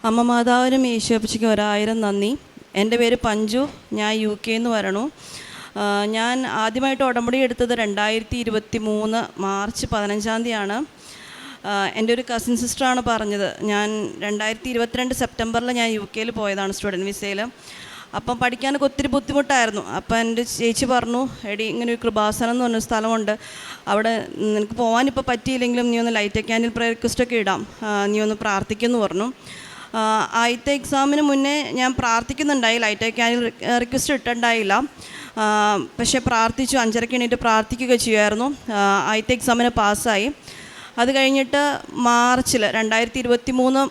അമ്മ മാതാവിനും ഈശോപ്പച്ചയ്ക്കും 1000 നന്ദി. എൻ്റെ പേര് പഞ്ചു. ഞാൻ UK നിന്ന് വരണു. ഞാൻ ആദ്യമായിട്ട് ഉടമ്പടി എടുത്തത് 2023 മാർച്ച് 15 തീയതിയാണ്. എൻ്റെ ഒരു കസിൻ സിസ്റ്ററാണ് പറഞ്ഞത്. ഞാൻ 2022 സെപ്റ്റംബറിൽ ഞാൻ UK പോയതാണ് സ്റ്റുഡൻറ്റ് വിസയിൽ. അപ്പം പഠിക്കാനൊക്കെ ഒത്തിരി ബുദ്ധിമുട്ടായിരുന്നു. അപ്പം എൻ്റെ ചേച്ചി പറഞ്ഞു, എടി ഇങ്ങനെ ഒരു കൃപാസനം എന്ന് പറഞ്ഞൊരു സ്ഥലമുണ്ട്, അവിടെ നിനക്ക് പോകാനിപ്പോൾ പറ്റിയില്ലെങ്കിലും നീ ഒന്ന് ലൈറ്റ് ക്യാൻഡിൽ പ്രയർ റിക്വസ്റ്റൊക്കെ ഇടാം, നീ ഒന്ന് പ്രാർത്ഥിക്കുമെന്ന് പറഞ്ഞു. ആദ്യത്തെ എക്സാമിന് മുന്നേ ഞാൻ പ്രാർത്ഥിക്കുന്നുണ്ടായി, ലൈറ്റ് ക്യാൻഡിൽ റിക്വസ്റ്റ് ഇട്ടുണ്ടായില്ല. പക്ഷേ പ്രാർത്ഥിച്ചു, 5:30 എണീറ്റ് പ്രാർത്ഥിക്കുക ചെയ്യുമായിരുന്നു. ആദ്യത്തെ എക്സാമിന് പാസ്സായി. അത് കഴിഞ്ഞിട്ട് മാർച്ചിൽ 2023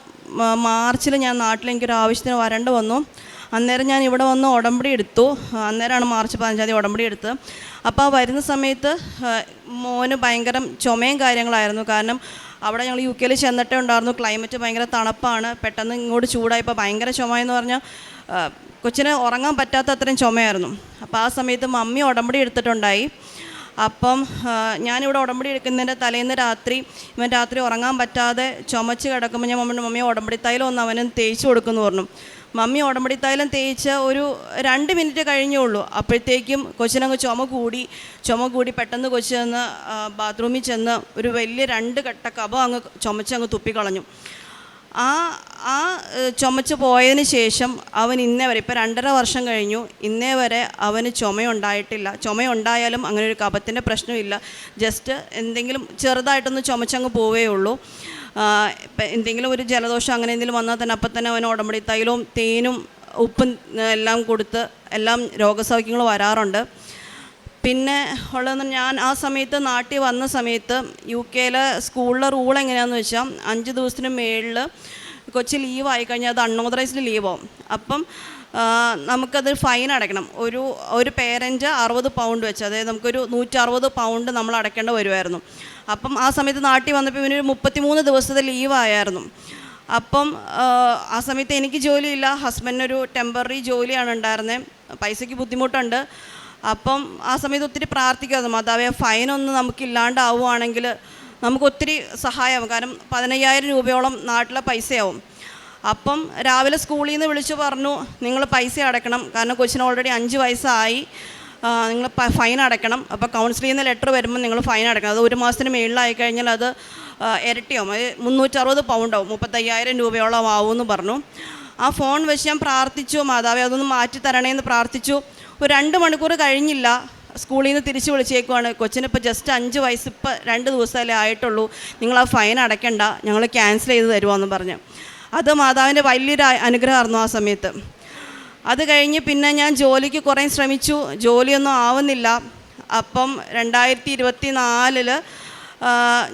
മാർച്ചിൽ ഞാൻ നാട്ടിൽ എനിക്കൊരു ആവശ്യത്തിന് വരേണ്ടി വന്നു. അന്നേരം ഞാൻ ഇവിടെ വന്ന് ഉടമ്പടി എടുത്തു. അന്നേരമാണ് മാർച്ച് 15 ഉടമ്പടി എടുത്തത്. അപ്പോൾ ആ വരുന്ന സമയത്ത് മോന് ഭയങ്കര ചുമയും കാര്യങ്ങളായിരുന്നു. കാരണം അവിടെ ഞങ്ങൾ UK ചെന്നിട്ടേ ഉണ്ടായിരുന്നു. ക്ലൈമറ്റ് ഭയങ്കര തണുപ്പാണ്. പെട്ടെന്ന് ഇങ്ങോട്ട് ചൂടായപ്പോൾ ഭയങ്കര ചുമ എന്ന് പറഞ്ഞാൽ കൊച്ചിന് ഉറങ്ങാൻ പറ്റാത്ത അത്രയും ചുമയായിരുന്നു. അപ്പോൾ ആ സമയത്ത് മമ്മി ഉടമ്പടി എടുത്തിട്ടുണ്ടായി. അപ്പം ഞാനിവിടെ ഉടമ്പടി എടുക്കുന്നതിൻ്റെ തലേന്ന് ഇവൻ രാത്രി ഉറങ്ങാൻ പറ്റാതെ ചുമച്ച് കിടക്കുമ്പോൾ ഞാൻ മമ്മി ഉടമ്പടി തൈലം ഒന്ന് അവന് തേച്ച് കൊടുക്കുമെന്ന് പറഞ്ഞു. മമ്മി ഉടമ്പടി തൈലം തേച്ച് ഒരു 2 മിനിറ്റ് കഴിഞ്ഞുള്ളൂ. അപ്പോഴത്തേക്കും കൊച്ചിനങ്ങ് ചുമ കൂടി പെട്ടെന്ന് കൊച്ചു ചെന്ന് ബാത്റൂമിൽ ചെന്ന് ഒരു വലിയ 2 കട്ട കഫം അങ്ങ് ചുമച്ചങ്ങ് തുപ്പിക്കളഞ്ഞു. ആ ചുമച്ച് പോയതിന് ശേഷം അവൻ ഇന്നേ വരെ, ഇപ്പോൾ 2.5 വർഷം കഴിഞ്ഞു, ഇന്നേ വരെ അവന് ചുമയുണ്ടായിട്ടില്ല. ചുമയുണ്ടായാലും അങ്ങനെ ഒരു കഫത്തിൻ്റെ പ്രശ്നമില്ല. ജസ്റ്റ് എന്തെങ്കിലും ചെറുതായിട്ടൊന്ന് ചുമച്ചങ്ങ് പോവേ ഉള്ളൂ. ഇപ്പം എന്തെങ്കിലും ഒരു ജലദോഷം അങ്ങനെ എന്തെങ്കിലും വന്നാൽ തന്നെ അപ്പം തന്നെ അവന് ഉടമ്പടി തൈലവും തേനും ഉപ്പും എല്ലാം കൊടുത്ത് എല്ലാം രോഗസൗഖ്യങ്ങൾ വരാറുണ്ട്. പിന്നെ ഉള്ളതെന്ന് ഞാൻ ആ സമയത്ത് നാട്ടിൽ വന്ന സമയത്ത് UK സ്കൂളിലെ റൂൾ എങ്ങനെയാണെന്ന് വെച്ചാൽ 5 ദിവസത്തിന് മേളിൽ കൊച്ചി ലീവായി കഴിഞ്ഞാൽ അത് അൺഓതറൈസ്ഡ് ലീവാവും. അപ്പം നമുക്കത് ഫൈൻ അടയ്ക്കണം. ഒരു പേരൻറ്റ് 60 പൗണ്ട് വെച്ച്, അതായത് നമുക്കൊരു 160 പൗണ്ട് നമ്മൾ അടയ്ക്കേണ്ട വരുമായിരുന്നു. അപ്പം ആ സമയത്ത് നാട്ടിൽ വന്നപ്പോൾ ഇവനൊരു 33 ദിവസത്തെ ലീവായിരുന്നു. അപ്പം ആ സമയത്ത് എനിക്ക് ജോലിയില്ല, ഹസ്ബൻഡിനൊരു ടെമ്പററി ജോലിയാണ് ഉണ്ടായിരുന്നത്, പൈസയ്ക്ക് ബുദ്ധിമുട്ടുണ്ട്. അപ്പം ആ സമയത്ത് ഒത്തിരി പ്രാർത്ഥിക്കായിരുന്നു, മാതാവേ ഫൈനൊന്ന് നമുക്കില്ലാണ്ടാവുകയാണെങ്കിൽ നമുക്ക് ഒത്തിരി സഹായമാവും. കാരണം 15,000 രൂപയോളം നാട്ടിലെ പൈസയാവും. അപ്പം രാവിലെ സ്കൂളിൽ നിന്ന് വിളിച്ചു പറഞ്ഞു, നിങ്ങൾ പൈസ അടയ്ക്കണം, കാരണം കൊച്ചിന് ഓൾറെഡി 5 വയസ്സായി, നിങ്ങൾ ഫൈൻ അടയ്ക്കണം. അപ്പോൾ കൗൺസിലിൽ നിന്ന് ലെറ്റർ വരുമ്പോൾ നിങ്ങൾ ഫൈൻ അടയ്ക്കണം. അത് 1 മാസത്തിന് മേളിലായി കഴിഞ്ഞാൽ അത് ഇരട്ടിയാവും, അത് 360 പൗണ്ടാവും, 35,000 രൂപയോളം ആവുമെന്ന് പറഞ്ഞു. ആ ഫോൺ വെച്ച് ഞാൻ പ്രാർത്ഥിച്ചു, മാതാവേ അതൊന്ന് മാറ്റി തരണേന്ന് പ്രാർത്ഥിച്ചു. ഒരു 2 മണിക്കൂർ കഴിഞ്ഞില്ല, സ്കൂളിൽ നിന്ന് തിരിച്ച് വിളിച്ചേക്കുവാണ്, കൊച്ചിനിപ്പോൾ ജസ്റ്റ് 5 വയസ്സ്, ഇപ്പോൾ 2 ദിവസമല്ലേ ആയിട്ടുള്ളൂ, നിങ്ങൾ ആ ഫൈൻ അടയ്ക്കണ്ട, ഞങ്ങൾ ക്യാൻസൽ ചെയ്ത് തരുമോയെന്ന് പറഞ്ഞു. അത് മാതാവിൻ്റെ വലിയൊരു അനുഗ്രഹമായിരുന്നു ആ സമയത്ത്. അത് കഴിഞ്ഞ് പിന്നെ ഞാൻ ജോലിക്ക് കുറേ ശ്രമിച്ചു, ജോലിയൊന്നും ആവുന്നില്ല. അപ്പം 2024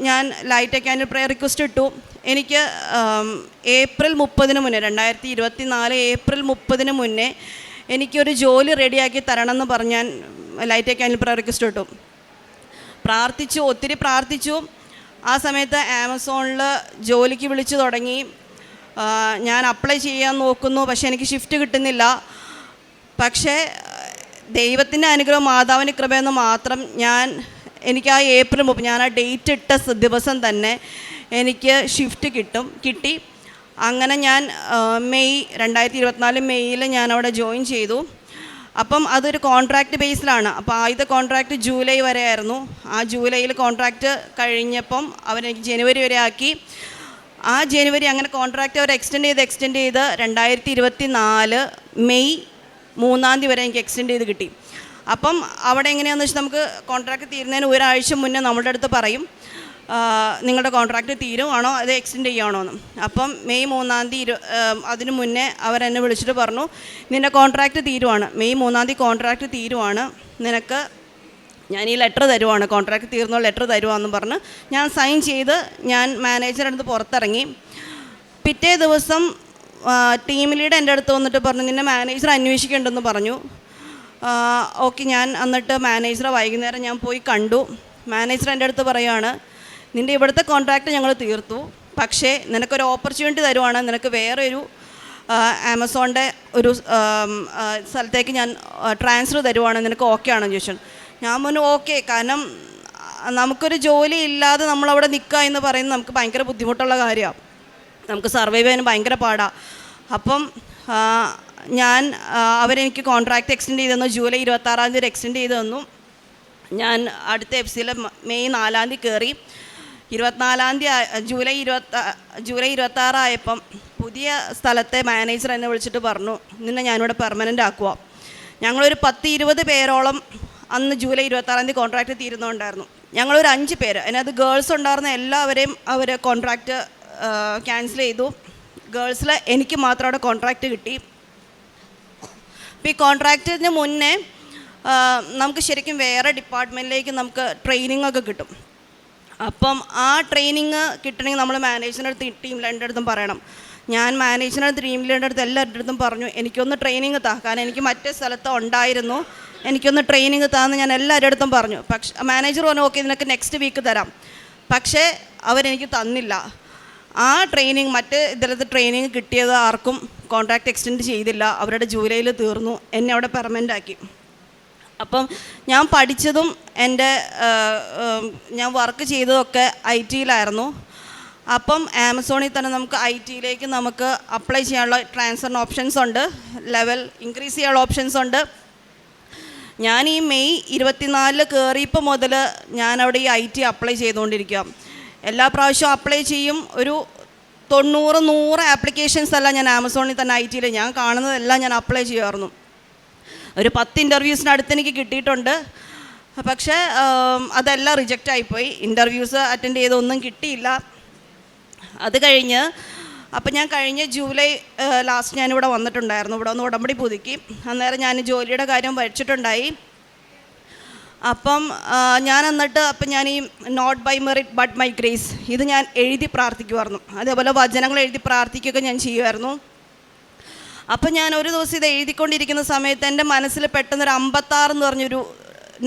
ഞാൻ ലൈറ്റ് ക്യാൻഡിൽ പ്രയർ റിക്വസ്റ്റ് ഇട്ടു. എനിക്ക് ഏപ്രിൽ 30 മുന്നേ, 2024 ഏപ്രിൽ 30 മുന്നേ എനിക്കൊരു ജോലി റെഡിയാക്കി തരണമെന്ന് പറഞ്ഞ് ഞാൻ ലൈറ്റ് ക്യാൻഡിൽ പ്രയർ റിക്വസ്റ്റ് ഇട്ടു. പ്രാർത്ഥിച്ചു, ഒത്തിരി പ്രാർത്ഥിച്ചു. ആ സമയത്ത് ആമസോണിൽ ജോലിക്ക് വിളിച്ചു തുടങ്ങി. ഞാൻ അപ്ലൈ ചെയ്യാൻ നോക്കുന്നു, പക്ഷേ എനിക്ക് ഷിഫ്റ്റ് കിട്ടുന്നില്ല. പക്ഷേ ദൈവത്തിൻ്റെ അനുഗ്രഹം, മാതാവിൻ്റെ കൃപയെന്ന് മാത്രം എനിക്ക് ആ ഏപ്രിൽ 30 ഞാൻ ആ ഡേറ്റ് ഇട്ട ദിവസം തന്നെ എനിക്ക് ഷിഫ്റ്റ് കിട്ടി. അങ്ങനെ ഞാൻ 2024 മെയ്യിൽ ഞാൻ അവിടെ ജോയിൻ ചെയ്തു. അപ്പം അതൊരു കോൺട്രാക്റ്റ് ബേസിലാണ്. അപ്പോൾ ആദ്യത്തെ കോൺട്രാക്റ്റ് ജൂലൈ വരെ ആയിരുന്നു. ആ ജൂലൈയിൽ കോൺട്രാക്റ്റ് കഴിഞ്ഞപ്പം അവരെനിക്ക് ജനുവരി വരെ ആക്കി. ആ ജനുവരി അങ്ങനെ കോൺട്രാക്റ്റ് അവർ എക്സ്റ്റെൻഡ് ചെയ്ത് 2024 മെയ് 3 വരെ എനിക്ക് എക്സ്റ്റെൻഡ് ചെയ്ത് കിട്ടി. അപ്പം അവിടെ എങ്ങനെയാണെന്ന് വെച്ചാൽ നമുക്ക് കോൺട്രാക്റ്റ് തീരുന്നതിന് 1 ആഴ്ച മുന്നേ നമ്മളുടെ അടുത്ത് പറയും, നിങ്ങളുടെ കോൺട്രാക്റ്റ് തീരുവാണോ അത് എക്സ്റ്റെൻഡ് ചെയ്യുകയാണോ എന്ന്. അപ്പം മെയ് 3 അതിന് മുന്നേ അവരെന്നെ വിളിച്ചിട്ട് പറഞ്ഞു, നിൻ്റെ കോൺട്രാക്റ്റ് തീരുവാണ്, മെയ് 3 കോൺട്രാക്റ്റ് തീരുവാണ്, നിനക്ക് ഞാൻ ഈ ലെറ്റർ തരുവാണ്, കോൺട്രാക്റ്റ് തീർന്നോ ലെറ്റർ തരുവാന്ന് പറഞ്ഞ് ഞാൻ സൈൻ ചെയ്ത് ഞാൻ മാനേജറുടെ അടുത്ത് പുറത്തിറങ്ങി. പിറ്റേ ദിവസം ടീം ലീഡ് എൻ്റെ അടുത്ത് വന്നിട്ട് പറഞ്ഞു, നിന്നെ മാനേജർ അന്വേഷിക്കേണ്ടെന്ന് പറഞ്ഞു. ഓക്കെ, ഞാൻ എന്നിട്ട് മാനേജറെ വൈകുന്നേരം ഞാൻ പോയി കണ്ടു. മാനേജർ എൻ്റെ അടുത്ത് പറയുകയാണ്, നിൻ്റെ ഇവിടുത്തെ കോൺട്രാക്റ്റ് ഞങ്ങൾ തീർത്തു, പക്ഷേ നിനക്കൊരു ഓപ്പർച്യൂണിറ്റി തരുവാണ്, നിനക്ക് വേറൊരു ആമസോണിൻ്റെ ഒരു സ്ഥലത്തേക്ക് ഞാൻ ട്രാൻസ്ഫർ തരുവാണ്, നിനക്ക് ഓക്കെ ആണെന്ന് ചോദിച്ചു. ഞാൻ പറഞ്ഞു ഓക്കെ, കാരണം നമുക്കൊരു ജോലി ഇല്ലാതെ നമ്മളവിടെ നിൽക്കുക എന്ന് പറയുന്നത് നമുക്ക് ഭയങ്കര ബുദ്ധിമുട്ടുള്ള കാര്യമാണ്. നമുക്ക് സർവൈവ് ചെയ്യാൻ ഭയങ്കര പാടാണ്. അപ്പം അവരെനിക്ക് കോൺട്രാക്റ്റ് എക്സ്റ്റെൻഡ് ചെയ്ത് തന്നു. ജൂലൈ 26-ാം തീയതി എക്സ്റ്റെൻഡ് ചെയ്ത് തന്നു. ഞാൻ അടുത്ത എഫ്സിയിൽ മെയ് 4-ാം തീയതി കയറി. 24-ാം തീയതി ജൂലൈ 26 ആയപ്പം പുതിയ സ്ഥലത്തെ മാനേജർ എന്നെ വിളിച്ചിട്ട് പറഞ്ഞു, നിന്നെ ഞാനിവിടെ പെർമനൻ്റ് ആക്കുക. ഞങ്ങളൊരു 10-20 പേരോളം അന്ന് ജൂലൈ 26-ാം തീയതി കോൺട്രാക്റ്റ് തീരുന്നുണ്ടായിരുന്നു. ഞങ്ങളൊരു 5 പേര്, അതിനകത്ത് ഗേൾസ് ഉണ്ടായിരുന്ന എല്ലാവരെയും അവർ കോൺട്രാക്റ്റ് ക്യാൻസൽ ചെയ്തു. ഗേൾസിൽ എനിക്ക് മാത്രം അവിടെ കോൺട്രാക്റ്റ് കിട്ടി. അപ്പോൾ ഈ കോൺട്രാക്റ്റിന് മുന്നേ നമുക്ക് ശരിക്കും വേറെ ഡിപ്പാർട്ട്മെൻറ്റിലേക്ക് നമുക്ക് ട്രെയിനിങ് ഒക്കെ കിട്ടും. അപ്പം ആ ട്രെയിനിങ് കിട്ടണമെങ്കിൽ നമ്മൾ മാനേജറിൻ്റെ അടുത്ത് ടീം ലീഡറിൻ്റെ അടുത്തും പറയണം. ഞാൻ മാനേജറിൻ്റെ ടീം ലീഡറിൻ്റെ അടുത്ത് എല്ലാവരുടെ അടുത്തും പറഞ്ഞു, എനിക്കൊന്ന് ട്രെയിനിങ് താ, കാരണം എനിക്ക് മറ്റേ സ്ഥലത്ത് ഉണ്ടായിരുന്നു, എനിക്കൊന്ന് ട്രെയിനിങ് താന്ന് ഞാൻ എല്ലാവരുടെ അടുത്തും പറഞ്ഞു. പക്ഷേ മാനേജർ പറഞ്ഞു ഓക്കെ നിനക്ക് നെക്സ്റ്റ് വീക്ക് തരാം. പക്ഷേ അവരെനിക്ക് തന്നില്ല. ആ ട്രെയിനിങ് മറ്റ് ഇതിലത്തെ ട്രെയിനിങ് കിട്ടിയത് ആർക്കും കോൺട്രാക്റ്റ് എക്സ്റ്റെൻഡ് ചെയ്തില്ല. അവരുടെ ജൂലൈയിൽ തീർന്നു. എന്നെ അവിടെ പെർമനൻ്റ് ആക്കി. അപ്പം ഞാൻ പഠിച്ചതും ഞാൻ വർക്ക് ചെയ്തതൊക്കെ IT-യിലായിരുന്നു. അപ്പം ആമസോണിൽ തന്നെ നമുക്ക് IT-യിലേക്ക് നമുക്ക് അപ്ലൈ ചെയ്യാനുള്ള ട്രാൻസ്ഫറിന് ഓപ്ഷൻസ് ഉണ്ട്, ലെവൽ ഇൻക്രീസ് ചെയ്യാനുള്ള ഓപ്ഷൻസ് ഉണ്ട്. ഞാൻ ഈ മെയ് 24 കയറിയപ്പോൾ മുതൽ ഞാനവിടെ ഈ IT അപ്ലൈ ചെയ്തുകൊണ്ടിരിക്കുക. എല്ലാ പ്രാവശ്യവും അപ്ലൈ ചെയ്യും. ഒരു 90-100 ആപ്ലിക്കേഷൻസ് അല്ല ഞാൻ ആമസോണിൽ തന്നെ IT-യിൽ ഞാൻ കാണുന്നതെല്ലാം ഞാൻ അപ്ലൈ ചെയ്യുമായിരുന്നു. ഒരു 10 ഇൻ്റർവ്യൂസിനടുത്ത് എനിക്ക് കിട്ടിയിട്ടുണ്ട്. പക്ഷേ അതെല്ലാം റിജക്റ്റ് ആയിപ്പോയി. ഇൻ്റർവ്യൂസ് അറ്റൻഡ് ചെയ്തൊന്നും കിട്ടിയില്ല. അത് കഴിഞ്ഞ് അപ്പം ഞാൻ കഴിഞ്ഞ ജൂലൈ ലാസ്റ്റ് ഞാനിവിടെ വന്നിട്ടുണ്ടായിരുന്നു. ഇവിടെ ഒന്ന് ഉടമ്പടി പുതുക്കി. അന്നേരം ഞാൻ ജോലിയുടെ കാര്യം വച്ചിട്ടുണ്ടായി. അപ്പം ഞാൻ ഞാൻ ഈ not by merit but my grace ഇത് ഞാൻ എഴുതി പ്രാർത്ഥിക്കുമായിരുന്നു. അതേപോലെ വചനങ്ങൾ എഴുതി പ്രാർത്ഥിക്കുകയൊക്കെ ഞാൻ ചെയ്യുമായിരുന്നു. അപ്പം ഞാൻ ഒരു ദിവസം ഇത് എഴുതിക്കൊണ്ടിരിക്കുന്ന സമയത്ത് എൻ്റെ മനസ്സിൽ പെട്ടെന്നൊരു 56 എന്ന് പറഞ്ഞൊരു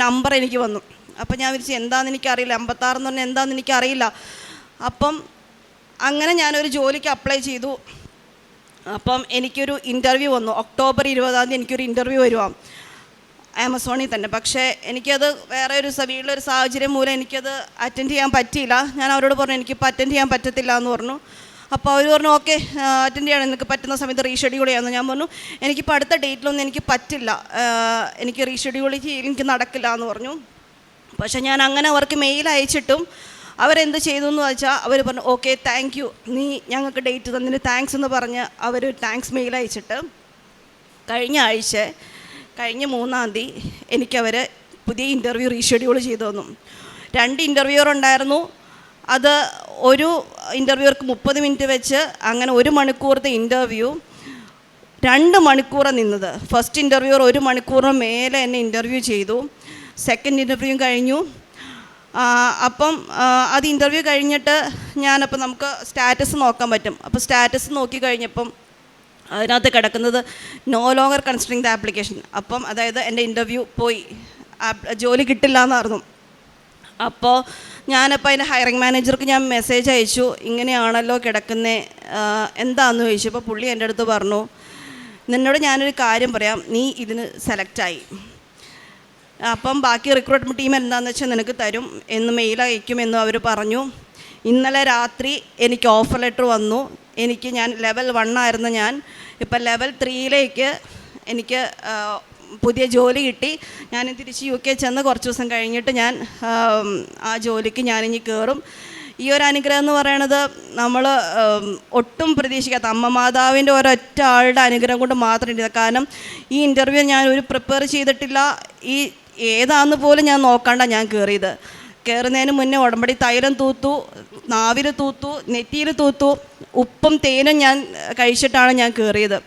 നമ്പർ എനിക്ക് വന്നു. അപ്പം ഞാൻ വിളിച്ചു എന്താണെന്ന് എനിക്കറിയില്ല, 56 എന്ന് പറഞ്ഞാൽ എന്താണെന്ന് എനിക്കറിയില്ല. അപ്പം അങ്ങനെ ഞാനൊരു ജോലിക്ക് അപ്ലൈ ചെയ്തു. അപ്പം എനിക്കൊരു ഇൻ്റർവ്യൂ വന്നു. ഒക്ടോബർ 20-ാം തീയതി എനിക്കൊരു ഇൻ്റർവ്യൂ വരുവാം ആമസോണിൽ തന്നെ. പക്ഷേ എനിക്കത് വേറെ ഒരു വീട്ടിലൊരു സാഹചര്യം മൂലം എനിക്കത് അറ്റൻഡ് ചെയ്യാൻ പറ്റിയില്ല. ഞാൻ അവരോട് പറഞ്ഞു എനിക്കിപ്പോൾ അറ്റൻഡ് ചെയ്യാൻ പറ്റത്തില്ല എന്ന് പറഞ്ഞു. അപ്പോൾ അവർ പറഞ്ഞു ഓക്കെ അറ്റൻഡ് ചെയ്യണം, എനിക്ക് പറ്റുന്ന സമയത്ത് റീഷെഡ്യൂൾ ചെയ്യാമെന്ന്. ഞാൻ പറഞ്ഞു എനിക്കിപ്പോൾ അടുത്ത ഡേറ്റിലൊന്നും എനിക്ക് പറ്റില്ല, എനിക്ക് റീഷെഡ്യൂൾ എനിക്ക് നടക്കില്ല എന്ന് പറഞ്ഞു. പക്ഷേ ഞാൻ അങ്ങനെ അവർക്ക് മെയിൽ അയച്ചിട്ടും അവരെന്ത് ചെയ്തു എന്ന് വെച്ചാൽ അവർ പറഞ്ഞു ഓക്കെ താങ്ക് യു, നീ ഞങ്ങൾക്ക് ഡേറ്റ് തന്നതിന് താങ്ക്സ് എന്ന് പറഞ്ഞ് അവർ താങ്ക്സ് മെയിൽ അയച്ചിട്ട് കഴിഞ്ഞ 3-ാം തീയതി എനിക്കവർ പുതിയ ഇൻ്റർവ്യൂ റീഷെഡ്യൂൾ ചെയ്തു തന്നു. 2 ഇൻ്റർവ്യൂർ ഉണ്ടായിരുന്നു. അത് ഒരു ഇൻ്റർവ്യൂർക്ക് 30 മിനിറ്റ് വെച്ച് അങ്ങനെ 1 മണിക്കൂറത്തെ ഇൻ്റർവ്യൂ 2 മണിക്കൂറാണ് നിന്നത്. ഫസ്റ്റ് ഇൻ്റർവ്യൂർ 1 മണിക്കൂറിന് മേലെ എന്നെ ഇൻ്റർവ്യൂ ചെയ്തു. സെക്കൻഡ് ഇൻ്റർവ്യൂ കഴിഞ്ഞു. അപ്പം അത് ഇൻ്റർവ്യൂ കഴിഞ്ഞിട്ട് ഞാനപ്പോൾ നമുക്ക് സ്റ്റാറ്റസ് നോക്കാൻ പറ്റും. അപ്പോൾ സ്റ്റാറ്റസ് നോക്കി കഴിഞ്ഞപ്പം അതിനകത്ത് കിടക്കുന്നത് no longer considering the application. അപ്പം അതായത് എൻ്റെ ഇൻ്റർവ്യൂ പോയി, ജോലി കിട്ടില്ല എന്നായിരുന്നു. അപ്പോൾ ഞാനപ്പോൾ അതിൻ്റെ ഹയറിംഗ് മാനേജർക്ക് ഞാൻ മെസ്സേജ് അയച്ചു, ഇങ്ങനെയാണല്ലോ കിടക്കുന്നത് എന്താണെന്ന് ചോദിച്ചു. അപ്പോൾ പുള്ളി എൻ്റെ അടുത്ത് പറഞ്ഞു നിന്നോട് ഞാനൊരു കാര്യം പറയാം, നീ ഇതിന് സെലക്റ്റായി, അപ്പം ബാക്കി റിക്രൂട്ട്മെൻറ്റ് ടീം എന്താണെന്ന് വെച്ചാൽ നിനക്ക് തരും എന്ന് മെയിൽ അയക്കുമെന്നും അവർ പറഞ്ഞു. ഇന്നലെ രാത്രി എനിക്ക് ഓഫർ ലെറ്റർ വന്നു. ഞാൻ ലെവൽ 1 ആയിരുന്ന ഞാൻ ഇപ്പം ലെവൽ 3-ലേക്ക് എനിക്ക് പുതിയ ജോലി കിട്ടി. ഞാൻ തിരിച്ച് UK ചെന്ന് കുറച്ച് ദിവസം കഴിഞ്ഞിട്ട് ഞാൻ ആ ജോലിക്ക് ഞാനിനി കയറും. ഈ ഒരു അനുഗ്രഹം എന്ന് പറയണത് നമ്മൾ ഒട്ടും പ്രതീക്ഷിക്കാത്ത അമ്മ മാതാവിൻ്റെ ഒരൊറ്റ ആളുടെ അനുഗ്രഹം കൊണ്ട് മാത്രം ഇല്ല. കാരണം ഈ ഇൻ്റർവ്യൂ ഞാൻ പ്രിപ്പയർ ചെയ്തിട്ടില്ല, ഈ ഏതാണെന്ന് പോലും ഞാൻ നോക്കാണ്ട ഞാൻ കയറിയത്. കയറുന്നതിന് മുന്നേ ഉടമ്പടി തൈലം തൂത്തു, നാവിൽ തൂത്തു, നെറ്റിയിൽ തൂത്തു, ഉപ്പും തേനും ഞാൻ കഴിച്ചിട്ടാണ് ഞാൻ കയറിയത്.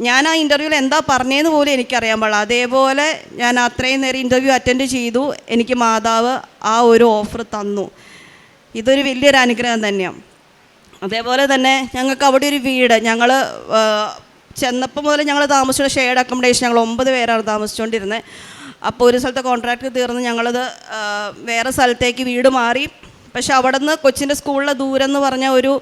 ഞാൻ ആ ഇൻ്റർവ്യൂവിൽ എന്താ പറഞ്ഞതെന്ന് പോലും എനിക്കറിയാൻ പാടില്ല. അതേപോലെ ഞാൻ അത്രയും നേരം ഇൻ്റർവ്യൂ അറ്റൻഡ് ചെയ്തു. എനിക്ക് മാതാവ് ആ ഒരു ഓഫർ തന്നു. ഇതൊരു വലിയൊരു അനുഗ്രഹം തന്നെയാണ്. അതേപോലെ തന്നെ ഞങ്ങൾക്ക് അവിടെ ഒരു വീട്, ഞങ്ങൾ ചെന്നപ്പോൾ മുതൽ ഞങ്ങൾ താമസിച്ചുള്ള ഷെയർഡ് അക്കോമഡേഷൻ, ഞങ്ങൾ 9 പേരാണ് താമസിച്ചുകൊണ്ടിരുന്നത്. അപ്പോൾ ഒരു സ്ഥലത്തെ കോൺട്രാക്ട് തീർന്ന് ഞങ്ങളത് വേറെ സ്ഥലത്തേക്ക് വീട് മാറി. പക്ഷെ അവിടെ നിന്ന് കൊച്ചിൻ്റെ സ്കൂളിലെ ദൂരം എന്ന് പറഞ്ഞാൽ ഒരു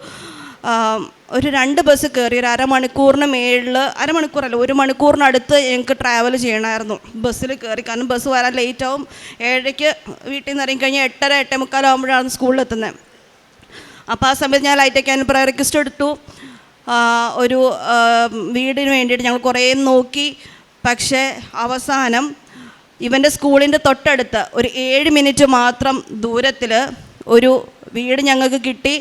2 ബസ് കയറി ഒരു അരമണിക്കൂറിന് മേളിൽ, അരമണിക്കൂറല്ല 1 മണിക്കൂറിനടുത്ത് ഞങ്ങൾക്ക് ട്രാവൽ ചെയ്യണമായിരുന്നു ബസ്സിൽ കയറി. കാരണം ബസ് വരാൻ ലേറ്റാവും. 7:00 വീട്ടിൽ നിന്ന് ഇറങ്ങിക്കഴിഞ്ഞാൽ 8:30-8:45 ആകുമ്പോഴാണ് സ്കൂളിലെത്തുന്നത്. അപ്പോൾ ആ സമയത്ത് ഞാൻ ലൈറ്റ് ക്യാൻ പ്രയർ റിക്വസ്റ്റ് എടുത്തു. ഒരു വീടിന് വേണ്ടിയിട്ട് ഞങ്ങൾ കുറേ നോക്കി. പക്ഷേ അവസാനം ഇവൻ്റെ സ്കൂളിൻ്റെ തൊട്ടടുത്ത് ഒരു 7 മിനിറ്റ് മാത്രം ദൂരത്തിൽ ഒരു വീട് ഞങ്ങൾക്ക് കിട്ടി.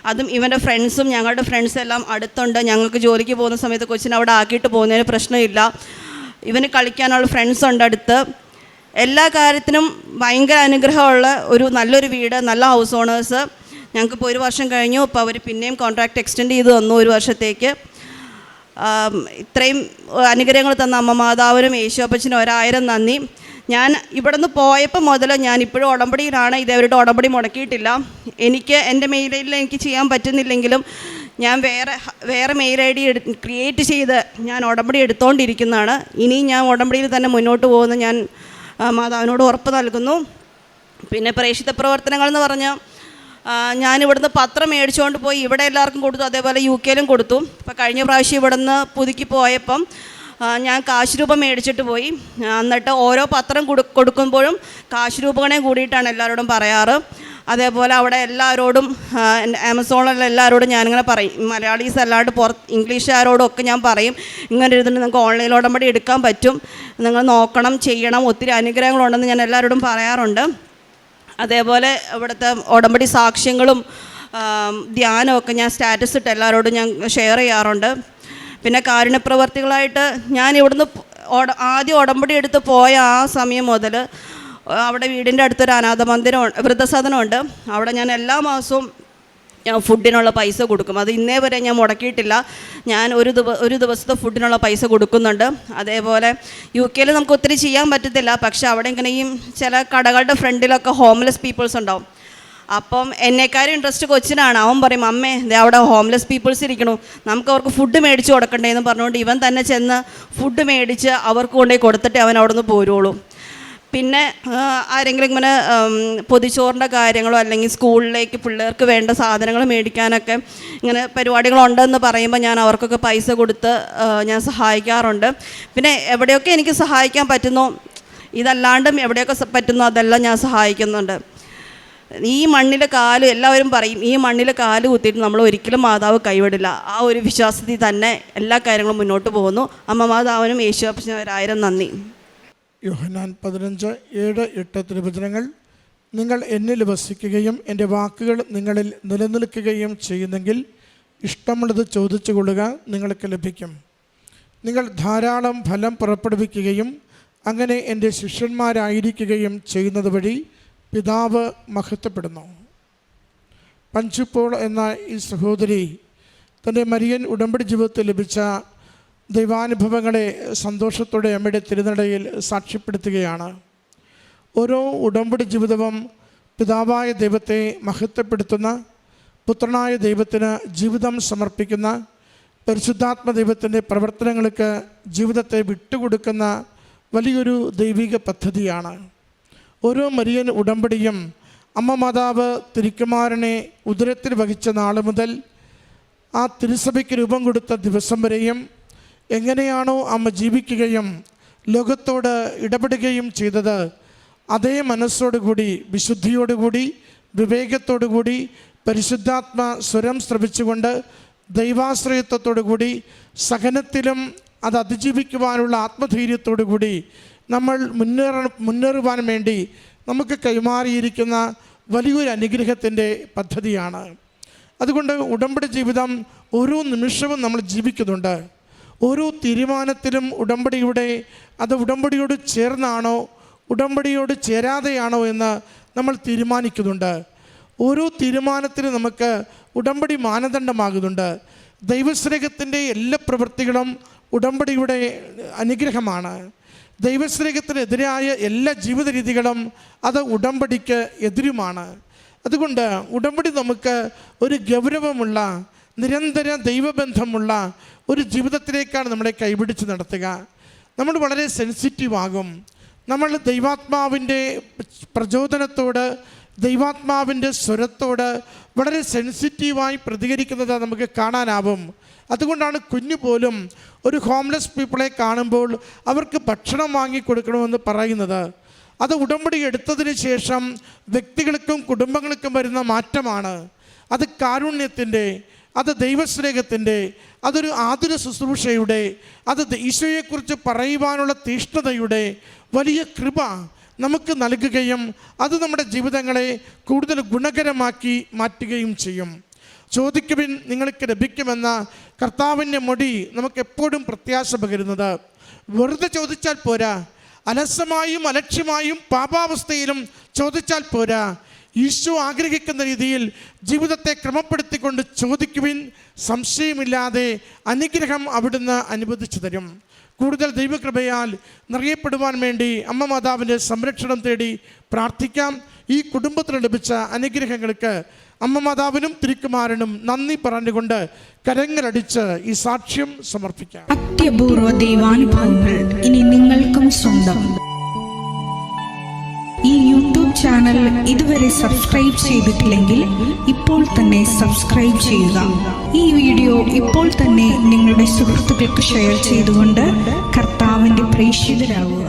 അതും ഇവൻ്റെ ഫ്രണ്ട്സും ഞങ്ങളുടെ ഫ്രണ്ട്സും എല്ലാം അടുത്തുണ്ട്. ഞങ്ങൾക്ക് ജോലിക്ക് പോകുന്ന സമയത്ത് കൊച്ചിനെ അവിടെ ആക്കിയിട്ട് പോകുന്നതിന് പ്രശ്നമില്ല. ഇവന് കളിക്കാനുള്ള ഫ്രണ്ട്സ് ഉണ്ട് അടുത്ത്. എല്ലാ കാര്യത്തിനും ഭയങ്കര അനുഗ്രഹമുള്ള ഒരു നല്ലൊരു വീട്, നല്ല ഹൗസ് ഓണേഴ്സ്. ഞങ്ങൾക്കിപ്പോൾ 1 വർഷം കഴിഞ്ഞു. ഇപ്പോൾ അവർ പിന്നെയും കോൺട്രാക്റ്റ് എക്സ്റ്റെൻഡ് ചെയ്ത് തന്നു 1 വർഷത്തേക്ക്. ഇത്രയും അനുഗ്രഹങ്ങൾ തന്ന അമ്മ മാതാവിനും യേശുപ്പച്ചനും 1000 നന്ദി. ഞാൻ ഇവിടെ നിന്ന് പോയപ്പോൾ മുതൽ ഞാൻ ഇപ്പോഴും ഉടമ്പടിയിലാണ്. ഇതേവരുടെ ഉടമ്പടി മുടക്കിയിട്ടില്ല. എനിക്ക് എൻ്റെ മെയിൽ ഐ ഡിയിൽ എനിക്ക് ചെയ്യാൻ പറ്റുന്നില്ലെങ്കിലും ഞാൻ വേറെ മെയിൽ ഐ ഡി ക്രിയേറ്റ് ചെയ്ത് ഞാൻ ഉടമ്പടി എടുത്തുകൊണ്ടിരിക്കുന്നതാണ്. ഇനിയും ഞാൻ ഉടമ്പടിയിൽ തന്നെ മുന്നോട്ട് പോകുമെന്ന് ഞാൻ മാതാവിനോട് ഉറപ്പ് നൽകുന്നു. പിന്നെ പ്രേക്ഷിത പ്രവർത്തനങ്ങൾ എന്ന് പറഞ്ഞാൽ ഞാനിവിടുന്ന് പത്രം മേടിച്ചുകൊണ്ട് പോയി ഇവിടെ എല്ലാവർക്കും കൊടുത്തു, അതേപോലെ UK യിലും കൊടുത്തു. ഇപ്പോൾ കഴിഞ്ഞ പ്രാവശ്യം ഇവിടുന്ന് പുതുക്കി പോയപ്പം ഞാൻ കാശ് രൂപ മേടിച്ചിട്ട് പോയി. എന്നിട്ട് ഓരോ പത്രം കൊടുക്കുമ്പോഴും കാശ് രൂപകളെ കൂടിയിട്ടാണ് എല്ലാവരോടും പറയാറ്. അതേപോലെ അവിടെ എല്ലാവരോടും ആമസോണിലുള്ള എല്ലാവരോടും ഞാനിങ്ങനെ പറയും, മലയാളീസ് അല്ലാണ്ട് ഇംഗ്ലീഷുകാരോടും ഒക്കെ ഞാൻ പറയും, ഇങ്ങനെ ഇരുന്നിട്ട് നിങ്ങൾക്ക് ഓൺലൈൻ ഉടമ്പടി എടുക്കാൻ പറ്റും, നിങ്ങൾ നോക്കണം, ചെയ്യണം, ഒത്തിരി അനുഗ്രഹങ്ങളുണ്ടെന്ന് ഞാൻ എല്ലാവരോടും പറയാറുണ്ട്. അതേപോലെ ഇവിടുത്തെ ഉടമ്പടി സാക്ഷ്യങ്ങളും ധ്യാനമൊക്കെ ഞാൻ സ്റ്റാറ്റസ് ഇട്ട് എല്ലാവരോടും ഞാൻ ഷെയർ ചെയ്യാറുണ്ട്. പിന്നെ കാരുണ്യപ്രവർത്തികളായിട്ട് ഞാൻ ഇവിടുന്ന് ആദ്യം ഉടമ്പടി എടുത്ത് പോയ ആ സമയം മുതൽ അവിടെ വീടിൻ്റെ അടുത്തൊരു അനാഥ മന്ദിരം, വൃദ്ധസദനമുണ്ട്. അവിടെ ഞാൻ എല്ലാ മാസവും ഞാൻ ഫുഡിനുള്ള പൈസ കൊടുക്കും. അത് ഇന്നേ വരെ ഞാൻ മുടക്കിയിട്ടില്ല. ഞാൻ ഒരു ദിവസത്തെ ഫുഡിനുള്ള പൈസ കൊടുക്കുന്നുണ്ട്. അതേപോലെ UK യിൽ നമുക്ക് ഒത്തിരി ചെയ്യാൻ പറ്റത്തില്ല. പക്ഷേ അവിടെ ഇങ്ങനെയും ചില കടകളുടെ ഫ്രണ്ടിലൊക്കെ ഹോംലെസ് പീപ്പിൾസ് ഉണ്ടാവും. അപ്പം എന്നെക്കാരും ഇൻട്രസ്റ്റ് കൊച്ചിനാണ്. അവൻ പറയും, അമ്മേ ദേ അവിടെ ഹോംലെസ് പീപ്പിൾസ് ഇരിക്കണു, നമുക്ക് അവർക്ക് ഫുഡ് മേടിച്ച് കൊടുക്കണ്ടേന്ന് പറഞ്ഞുകൊണ്ട് ഇവൻ തന്നെ ചെന്ന് ഫുഡ് മേടിച്ച് അവർക്ക് കൊണ്ടുപോയി കൊടുത്തിട്ട് അവൻ അവിടെ നിന്ന് പോരുള്ളൂ. പിന്നെ ആരെങ്കിലും ഇങ്ങനെ പൊതിച്ചോറിൻ്റെ കാര്യങ്ങളോ അല്ലെങ്കിൽ സ്കൂളിലേക്ക് പിള്ളേർക്ക് വേണ്ട സാധനങ്ങൾ മേടിക്കാനൊക്കെ ഇങ്ങനെ പരിപാടികളുണ്ടെന്ന് പറയുമ്പോൾ ഞാൻ അവർക്കൊക്കെ പൈസ കൊടുത്ത് ഞാൻ സഹായിക്കാറുണ്ട്. പിന്നെ എവിടെയൊക്കെ എനിക്ക് സഹായിക്കാൻ പറ്റുന്നോ, ഇതല്ലാണ്ടും എവിടെയൊക്കെ പറ്റുന്നോ അതെല്ലാം ഞാൻ സഹായിക്കുന്നുണ്ട്. ഈ മണ്ണിൽ കാല്, എല്ലാവരും പറയും ഈ മണ്ണിൽ കാല് കുത്തിയിട്ട് നമ്മൾ ഒരിക്കലും മാതാവ് കൈവിടില്ല. ആ ഒരു വിശ്വാസത്തിൽ തന്നെ എല്ലാ കാര്യങ്ങളും മുന്നോട്ട് പോകുന്നു. അമ്മ മാതാവിനും യേശുപ്പച്ചനും 1000 നന്ദി. യോഹന്നാൻ 15:7-8 തിരുവചനങ്ങൾ. നിങ്ങൾ എന്നിൽ വസിക്കുകയും എൻ്റെ വാക്കുകൾ നിങ്ങളിൽ നിലനിൽക്കുകയും ചെയ്യുന്നെങ്കിൽ ഇഷ്ടമുള്ളത് ചോദിച്ചു കൊള്ളുക, നിങ്ങൾക്ക് ലഭിക്കും. നിങ്ങൾ ധാരാളം ഫലം പുറപ്പെടുവിക്കുകയും അങ്ങനെ എൻ്റെ ശിഷ്യന്മാരായിരിക്കുകയും ചെയ്യുന്നത് വഴി പിതാവ് മഹത്വപ്പെടുന്നു. പഞ്ചു പോൾ എന്ന ഈ സഹോദരി തൻ്റെ മരിയൻ ഉടമ്പടി ജീവിതത്തിൽ ലഭിച്ച ദൈവാനുഭവങ്ങളെ സന്തോഷത്തോടെ അമ്മയുടെ തിരുനടയിൽ സാക്ഷ്യപ്പെടുത്തുകയാണ്. ഓരോ ഉടമ്പടി ജീവിതവും പിതാവായ ദൈവത്തെ മഹത്വപ്പെടുത്തുന്ന, പുത്രനായ ദൈവത്തിന് ജീവിതം സമർപ്പിക്കുന്ന, പരിശുദ്ധാത്മ ദൈവത്തിൻ്റെ പ്രവർത്തനങ്ങൾക്ക് ജീവിതത്തെ വിട്ടുകൊടുക്കുന്ന വലിയൊരു ദൈവിക പദ്ധതിയാണ്. ഓരോ മരിയൻ ഉടമ്പടിയും അമ്മ മാതാവ് തിരുക്കുമാരനെ ഉദരത്തിൽ വഹിച്ച നാൾ മുതൽ ആ തിരുസഭയ്ക്ക് രൂപം കൊടുത്ത ദിവസം വരെയും എങ്ങനെയാണോ അമ്മ ജീവിക്കുകയും ലോകത്തോട് ഇടപെടുകയും ചെയ്തത്, അതേ മനസ്സോടുകൂടി, വിശുദ്ധിയോടുകൂടി, വിവേകത്തോടുകൂടി, പരിശുദ്ധാത്മ സ്വരം ശ്രവിച്ചുകൊണ്ട്, ദൈവാശ്രയത്വത്തോടുകൂടി, സഹനത്തിലും അത് അതിജീവിക്കുവാനുള്ള ആത്മധൈര്യത്തോടുകൂടി നമ്മൾ മുന്നേറുവാൻ വേണ്ടി നമുക്ക് കൈമാറിയിരിക്കുന്ന വലിയൊരു അനുഗ്രഹത്തിൻ്റെ പദ്ധതിയാണ്. അതുകൊണ്ട് ഉടമ്പടി ജീവിതം ഓരോ നിമിഷവും നമ്മൾ ജീവിക്കുന്നുണ്ട്. ഓരോ തീരുമാനത്തിലും ഉടമ്പടിയോട് ചേർന്നാണോ ഉടമ്പടിയോട് ചേരാതെയാണോ എന്ന് നമ്മൾ തീരുമാനിക്കുന്നുണ്ട്. ഓരോ തീരുമാനത്തിനും നമുക്ക് ഉടമ്പടി മാനദണ്ഡമാകുന്നുണ്ട്. ദൈവസ്നേഹത്തിൻ്റെ എല്ലാ പ്രവൃത്തികളും ഉടമ്പടിയുടെ അനുഗ്രഹമാണ്. ദൈവസ്നേഹത്തിനെതിരായ എല്ലാ ജീവിത രീതികളും അത് ഉടമ്പടിക്ക് എതിരുമാണ്. അതുകൊണ്ട് ഉടമ്പടി നമുക്ക് ഒരു ഗൗരവമുള്ള, നിരന്തര ദൈവബന്ധമുള്ള ഒരു ജീവിതത്തിലേക്കാണ് നമ്മളെ കൈപിടിച്ച് നടത്തുക. നമ്മൾ വളരെ സെൻസിറ്റീവ് ആകും. നമ്മൾ ദൈവാത്മാവിൻ്റെ പ്രചോദനത്തോട്, ദൈവാത്മാവിൻ്റെ സ്വരത്തോട് വളരെ സെൻസിറ്റീവായി പ്രതികരിക്കുന്നത് നമുക്ക് കാണാനാവും. അതുകൊണ്ടാണ് കുഞ്ഞു പോലും ഒരു ഹോംലെസ് പീപ്പിളെ കാണുമ്പോൾ അവർക്ക് ഭക്ഷണം വാങ്ങിക്കൊടുക്കണമെന്ന് പറയുന്നത്. അത് ഉടമ്പടി എടുത്തതിന് ശേഷം വ്യക്തികൾക്കും കുടുംബങ്ങൾക്കും വരുന്ന മാറ്റമാണ്. അത് കാരുണ്യത്തിൻ്റെ, അത് ദൈവസ്നേഹത്തിൻ്റെ, അതൊരു ആതുര ശുശ്രൂഷയുടെ, അത് ഈശോയെക്കുറിച്ച് പറയുവാനുള്ള തീഷ്ണതയുടെ വലിയ കൃപ നമുക്ക് നൽകുകയും അത് നമ്മുടെ ജീവിതങ്ങളെ കൂടുതൽ ഗുണകരമാക്കി മാറ്റുകയും ചെയ്യും. ചോദിക്കുവിൻ നിങ്ങൾക്ക് ലഭിക്കുമെന്ന കർത്താവിൻ്റെ മൊഴി നമുക്ക് എപ്പോഴും പ്രത്യാശ പകരുന്നത്. വെറുതെ ചോദിച്ചാൽ പോരാ, അലസമായും അലക്ഷ്യമായും പാപാവസ്ഥയിലും ചോദിച്ചാൽ പോരാ. ഈശോ ആഗ്രഹിക്കുന്ന രീതിയിൽ ജീവിതത്തെ ക്രമപ്പെടുത്തിക്കൊണ്ട് ചോദിക്കുവിൻ. സംശയമില്ലാതെ അനുഗ്രഹം അവിടുന്ന് അനുവദിച്ചു തരും. കൂടുതൽ ദൈവകൃപയാൽ നിറയപ്പെടുവാൻ വേണ്ടി അമ്മ മാതാവിൻ്റെ സംരക്ഷണം തേടി പ്രാർത്ഥിക്കാം. ഈ കുടുംബത്തിന് ലഭിച്ച അനുഗ്രഹങ്ങൾക്ക് അമ്മ മാതാവിനും തിരുക്കുമാരനും നന്ദി പറഞ്ഞുകൊണ്ട് കരങ്ങളടിച്ച് ഈ സാക്ഷ്യം സമർപ്പിക്കാം. അത്യപൂർവ ദൈവാനുഭവങ്ങൾ ഇനി നിങ്ങൾക്കും സ്വന്തം. ഈ യൂട്യൂബ് ചാനൽ ഇതുവരെ സബ്സ്ക്രൈബ് ചെയ്തിട്ടില്ലെങ്കിൽ ഇപ്പോൾ തന്നെ സബ്സ്ക്രൈബ് ചെയ്യുക. ഈ വീഡിയോ ഇപ്പോൾ തന്നെ നിങ്ങളുടെ സുഹൃത്തുക്കൾക്ക് ഷെയർ ചെയ്തുകൊണ്ട് കർത്താവിൻ്റെ പ്രേക്ഷിതരാകുക.